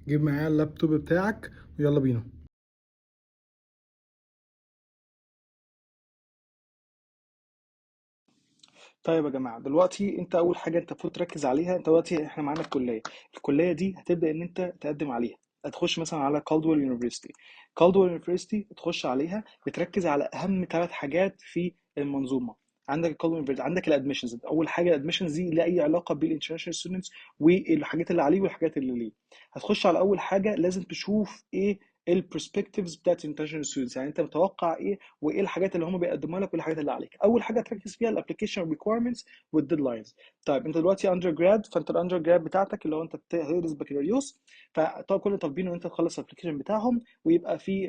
جيب معايا اللابتوب بتاعك ويلا بينا. طيب يا جماعة، دلوقتي انت اول حاجة انت المفروض تركز عليها. انت دلوقتي احنا معانا الكلية دي هتبدأ ان انت تقدم عليها. هتخش مثلا على كالدويل يونيفرسيتي. كالدويل يونيفرسيتي تخش عليها بتركز على اهم 3 حاجات في المنظومة. عندك الكالدويل يونيفرسيتي، عندك الادميشنز. اول حاجة الادميشنز دي لها اي علاقة بالانترناشونال ستودنتس والحاجات اللي عليه والحاجات اللي ليه. هتخش على اول حاجة لازم تشوف ايه البرسبكتيفز بتاعت الانترناشونال ستودنتس، يعني انت متوقع ايه وايه الحاجات اللي هم بيقدموها لك وايه الحاجات اللي عليك. اول حاجه تركز فيها الابلكيشن ريكويرمنتس والديدلاينز. طيب انت دلوقتي اندر جراد، فانت الاندر جراد بتاعتك اللي هو انت هتدرس بكالوريوس، فطبعا كل اللي طالبينه ان انت تخلص الابلكيشن بتاعهم ويبقى في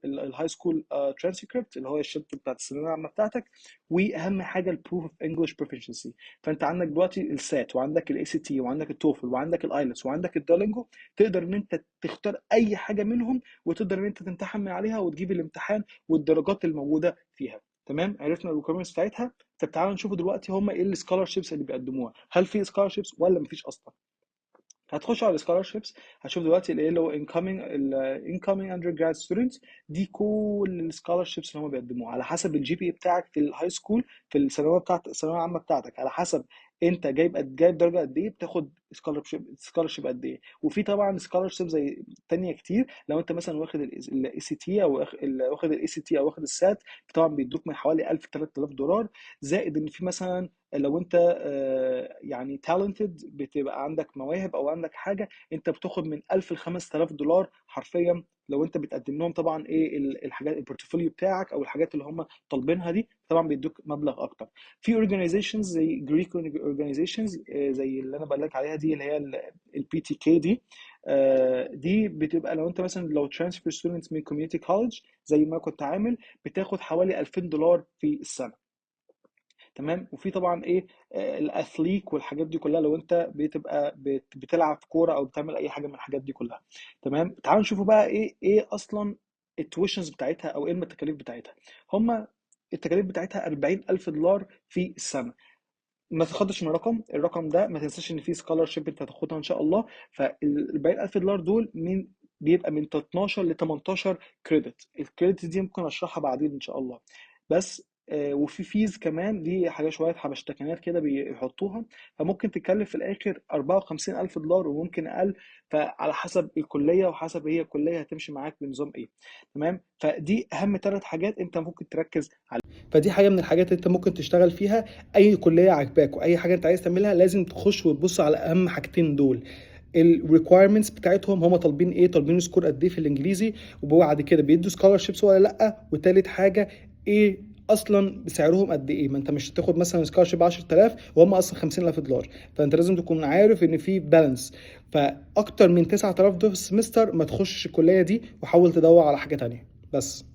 الهاي سكول ترانسكريبت اللي هو الشهاده بتاعت الثانويه العامه بتاعتك. واهم حاجه البروف اوف انجلش بروفيشنسي. فانت عندك دلوقتي السات وعندك الاي سي تي وعندك التوفل وعندك الايلتس وعندك الدولينجو. تقدر ان انت تختار اي حاجه منهم وتقدر ان انت تمتحن من عليها وتجيب الامتحان والدرجات الموجوده فيها. تمام، عرفنا الريكويرمنتس بتاعتها. طب تعالوا نشوف دلوقتي هم ايه السكولارشيبس اللي بيقدموها، هل في سكولارشيبس ولا مفيش اصلا. هتخش على السكولارشيبس، هتشوف دلوقتي اللي هو incoming undergrad students. دي كل السكولارشيبس اللي هم بيقدموها على حسب الجي بي بتاعك في الهاي سكول، في الثانويه بتاعت الثانويه العامه بتاعتك. على حسب انت جايب درجه قد ايه بتاخد سكولارشيب قد ايه. وفي طبعا سكولارشيب زي تانية كتير. لو انت مثلا واخد الاي سي تي او واخد الاي سي تي او واخد السات، طبعا بيدوك من حوالي 1000 3000 دولار. زائد ان في مثلا لو انت يعني تالنتد، بتبقى عندك مواهب او عندك حاجه، انت بتاخد من 1000 ل 5000 دولار حرفيا. لو انت بتقدم لهم طبعا ايه الحاجات البورتفوليو بتاعك او الحاجات اللي هم طالبينها دي، طبعا بيدوك مبلغ اكتر. في اورجانيزيشنز زي جريك اورجانيزيشنز زي اللي انا بقول لك عليها دي، اللي هي البي تي كي دي. دي بتبقى لو انت مثلا لو ترانسفير ستودنتس من كوميونتي كولج زي ما كنت عامل، بتاخد حوالي 2000 دولار في السنه. تمام. وفي طبعا ايه الاثليك والحاجات دي كلها، لو انت بتبقى بتلعب كوره او بتعمل اي حاجه من الحاجات دي كلها. تمام. تعالوا نشوفوا بقى ايه اصلا التويشنز بتاعتها او ايه التكاليف بتاعتها. هما التكاليف بتاعتها 40000 دولار في السنه. ما تاخدش من الرقم ده، ما تنساش ان في سكولارشيب انت هتاخدها ان شاء الله. فال 40000 دولار دول بيبقى من 12 ل 18 كريدت. الكريدت دي ممكن اشرحها بعدين ان شاء الله. بس وفي فيز كمان، دي حاجه شويه حبشتكنات كده بيحطوها. فممكن تكلف في الاخر 54000 دولار وممكن اقل. فعلى حسب الكليه وحسب هي الكليه هتمشي معاك بنظام ايه. تمام. فدي اهم 3 حاجات انت ممكن تركز عليها. فدي حاجه من الحاجات اللي انت ممكن تشتغل فيها. اي كليه عاجباك واي حاجه انت عايز تعملها لازم تخش وتبص على اهم حاجتين دول. الريكويرمنتس بتاعتهم، هم طالبين ايه، طالبين سكور قد ايه في الانجليزي، وبعد كده بيدوا سكولارشيبس ولا لا. وتالت حاجه ايه اصلا سعرهم قد ايه. ما انت مش هتاخد مثلا سكولارشيب 10000 وهم اصلا 50000 دولار. فانت لازم تكون عارف ان في بالانس. فاكتر من 9000 دولار في السمستر ما تخشش الكليه دي، وحاول تدور على حاجه تانية بس.